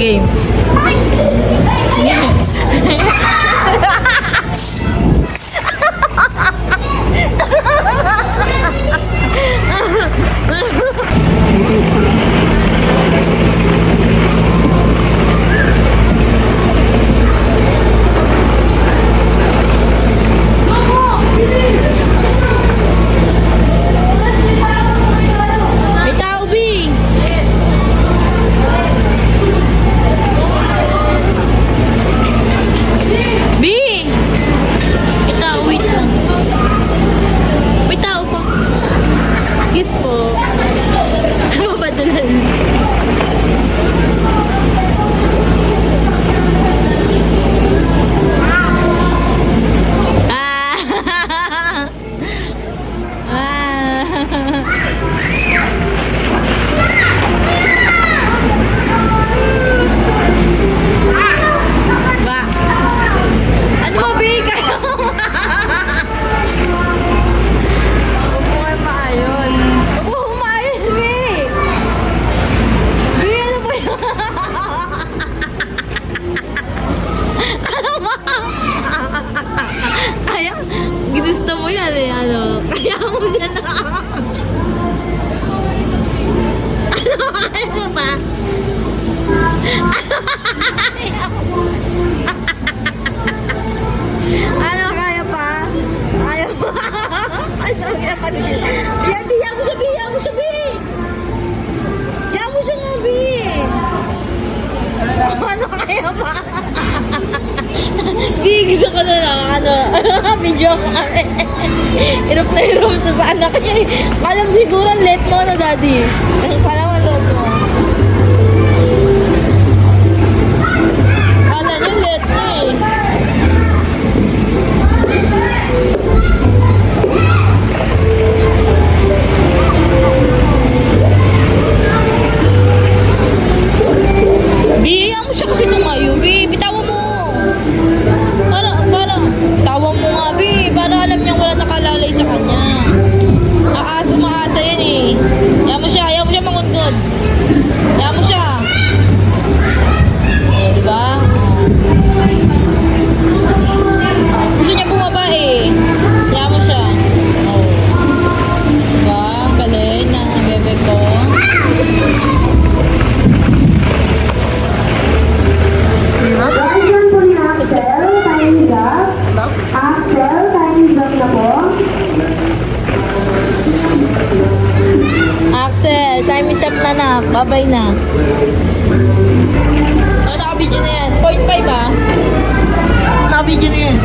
game. Gusto mo yan eh, ano? Kaya mo dyan na. Ano kaya mo ba? Ano kaya pa? Ayaw mo? Ano kaya pa? Biya mo siya, biya mo siya, bi! Biya mo siya nga, bi! Ano kaya pa? Gusto ko na lang, video ko kami. Hirap na hirap siya sa anak niya eh. Alam siguro, let mo na, daddy. Kala mo, let mo. Kala niyo, let mo eh. Biyayaan mo siya kasi tumayo, bi. Bitawan mo. Bitawan mo nga, bi. Para alam niyang wala nakalalay sa kanya. Maasa yan eh. Ayaw mo siya mangundod. Ayaw mo siya. Eh, diba? Gusto niya bumaba eh. Ayaw mo siya. Oh. Diba? Galing ng bebe ko. Axel, time is up na na. Babay na. Oh, naka-video na yan. 0.5 ah. Naka-video na yan.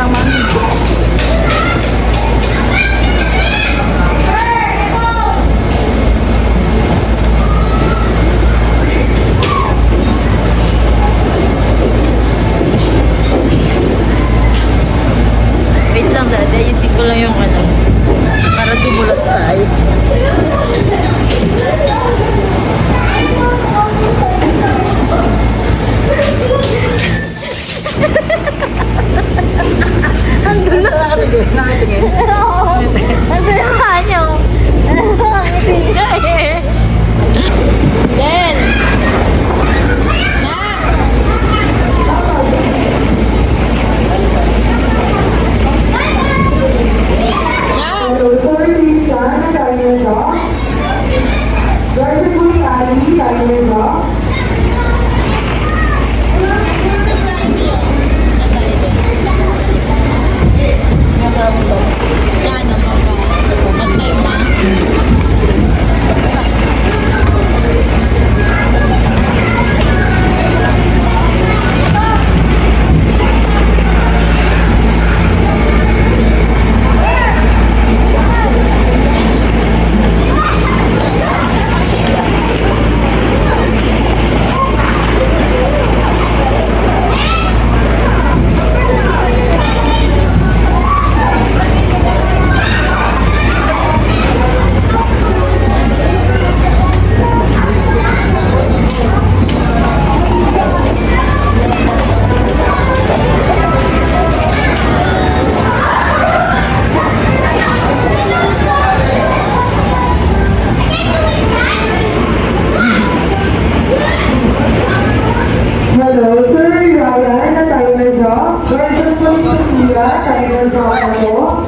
lang, mami. Wait lang, dad. Ayusin ko lang yung ano. Para tumulas tayo. Nakatingin. Oo. Ang saya niyo. Ang ngiti ka eh. Ben! Na! Na! Ano, mag-time na? Hello, Sir Ryan na Tigers Off. Welcome to Sophia, Tigers Off ako.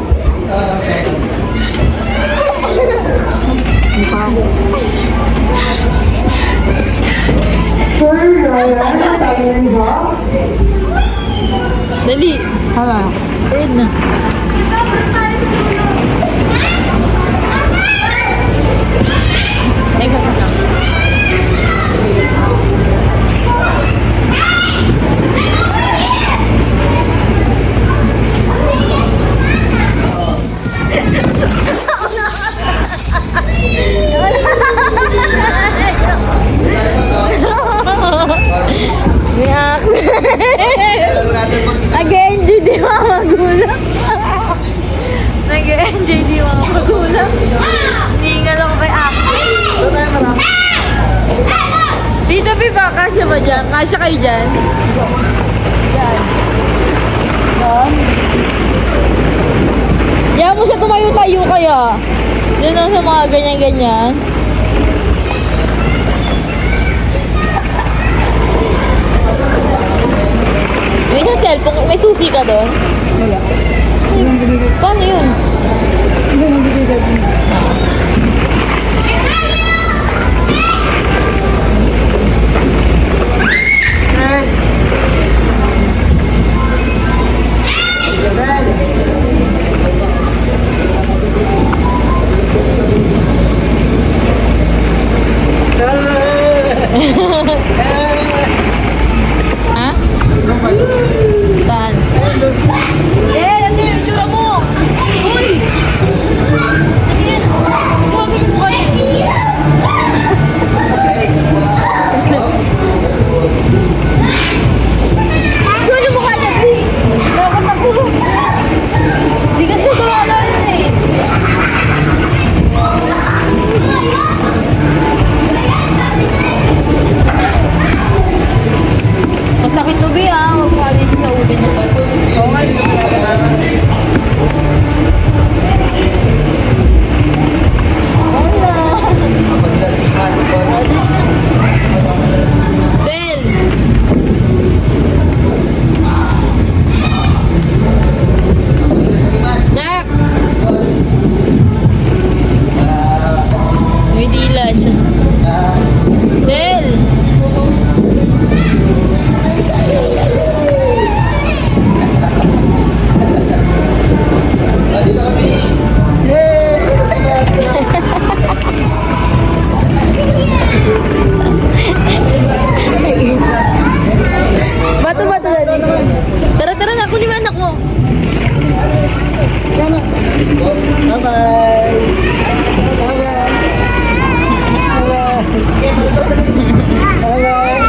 Sir Ryan na Tigers Off. Dali. Hala. Ayun na. Teka pa lang. Yak. Nag-enjoy di mga magulang. Nag-enjoy di mga magulang. Hingal ako kay Aki. Dito, Pipa, kasya ba dyan? Kasya kayo dyan? Yan. Yan. Yan mo siya tumayo-tayo kaya. Yan lang sa mga ganyan-ganyan. May isang cellphone, may susi ka doon? Wala. Paano yun? Hindi nagbibigay ko. Ha? Saan? Eh, ano yung itsura mo? Uy! Bye-bye. Bye-bye. Bye-bye.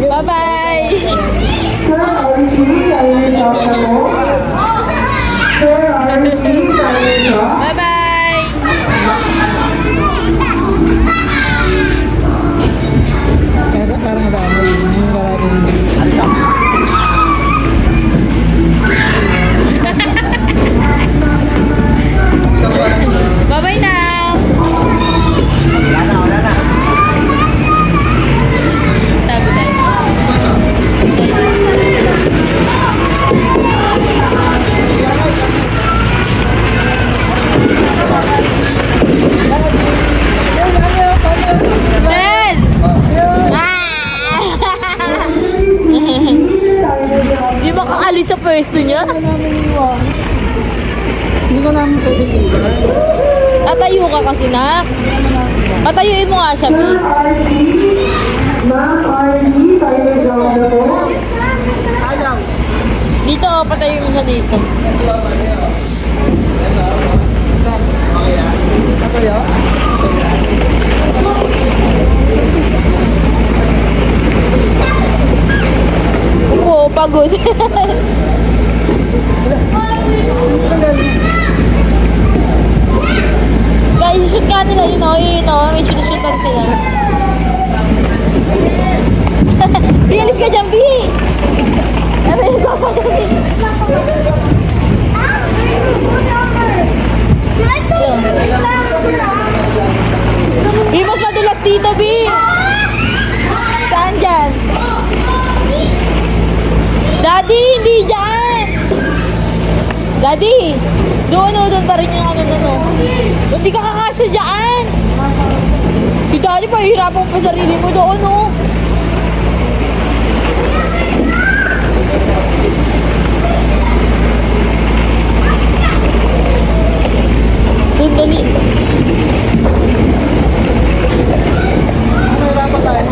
Bye-bye! Sir Archie, tayo na sa mo. Sir Archie, tayo na sa. Bye-bye! Kaya parang sa ano, yung maraming Bye-bye now! Tago tayo. Ben! Ah! Di ba kaalis sa pwesto niya? hindi ko namin pwede iwan. Tatayo ka kasi na. Patayuin mo nga siya, Sir Ben. Archie, Ma'am Archie, tayo na sa mo. Ayaw. Dito, oh, patayuin mo siya dito. Ako yun? Oo, pagod. Guys, shoot nga nila yun, oh. Yun, oh. May shoot-shootan sila. Bialis ka dyan, B! Ay, may papagod. B, mas madulas dito, B! Saan dyan? Daddy, hindi dyan! Daddy! Doon pa rin yung ano doon, oh. Hindi ka kakasya dyan! Si Daddy, pahihirapan pa sarili mo doon, oh. Doon, dali. Mahirapan tayo.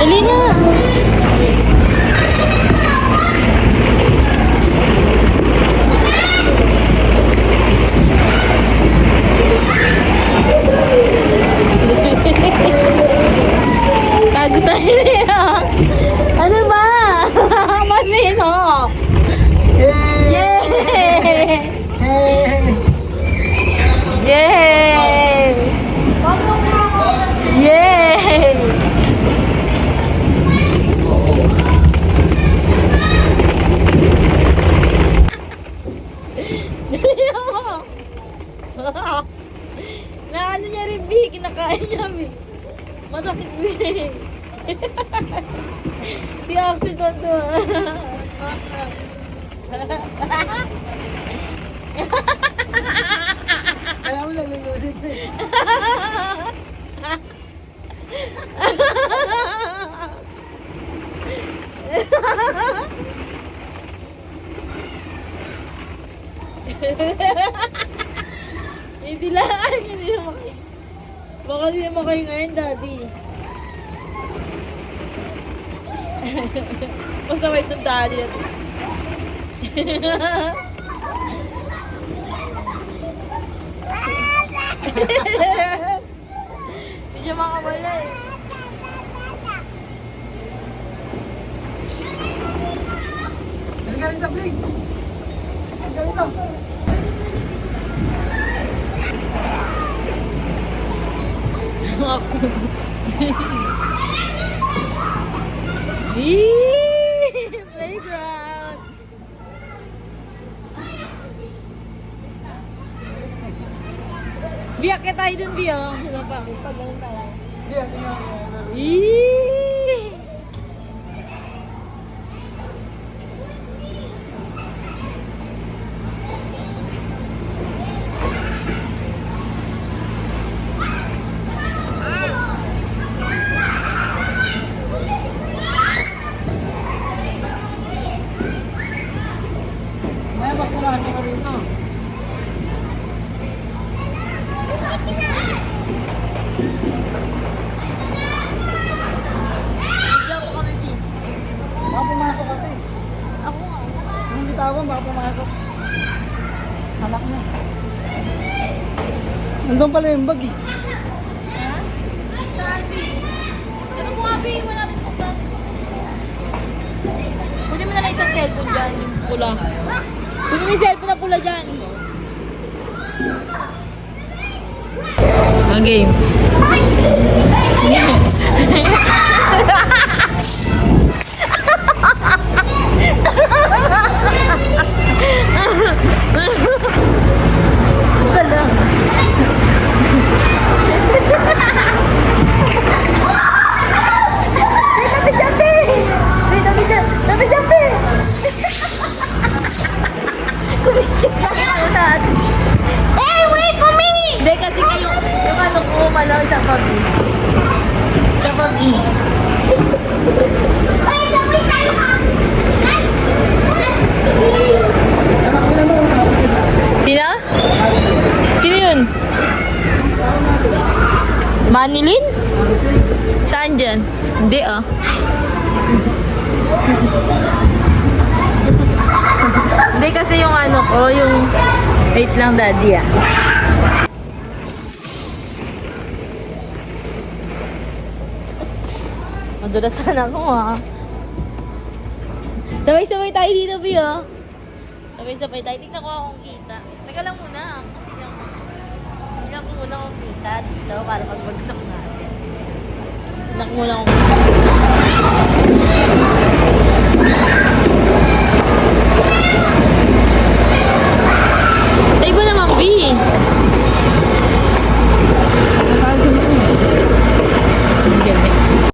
Dali na! Tago tayo niya. Ano ba? Malino! Yay! Hey! Yay! Yay! Na ano niya rin, B, kinakain niya, B. Masakit, B. Si Axel doon doon. Kaya mo nalulunod eh. Hindi lang, hindi naman kayo. Baka hindi naman kayo ngayon, Daddy. Pasaway itong Daddy. Hindi siya makawala eh. Halika rito, Blake. Halika rito. Playground. Biyak ka tayo dun, Biyak. Ano pa? Pagano'n tayo. Hindi, tingnan mo. Eee! May magkurasa ka rin, no? pumasok. Halak na. Nandun pala yung bag eh. Ha? Sabi. Ano mo abi? Wala rin sa bag. Kunin mo na lang isang cellphone dyan, yung pula. Kunin mo yung cellphone na pula dyan. Ang game. Wala. Kumiskis lang yung ano natin. Hey, wait for me! Hindi kasi yung ano ko umano sa pabi. Sa pabi. Hey, dawit tayo ka! Hey! Sino? Sino yun? Manilin? Saan dyan? Hindi ah. Hindi kasi yung ano ko, yung... Wait lang daddy ah. Madulas sana ako ah. Sabay-sabay tayo dito, Bio. Sabay-sabay tayo. Tignan ko akong kita. Teka lang muna. Tignan ko muna akong kita dito para pag bagsak natin. Tignan ko muna akong kita.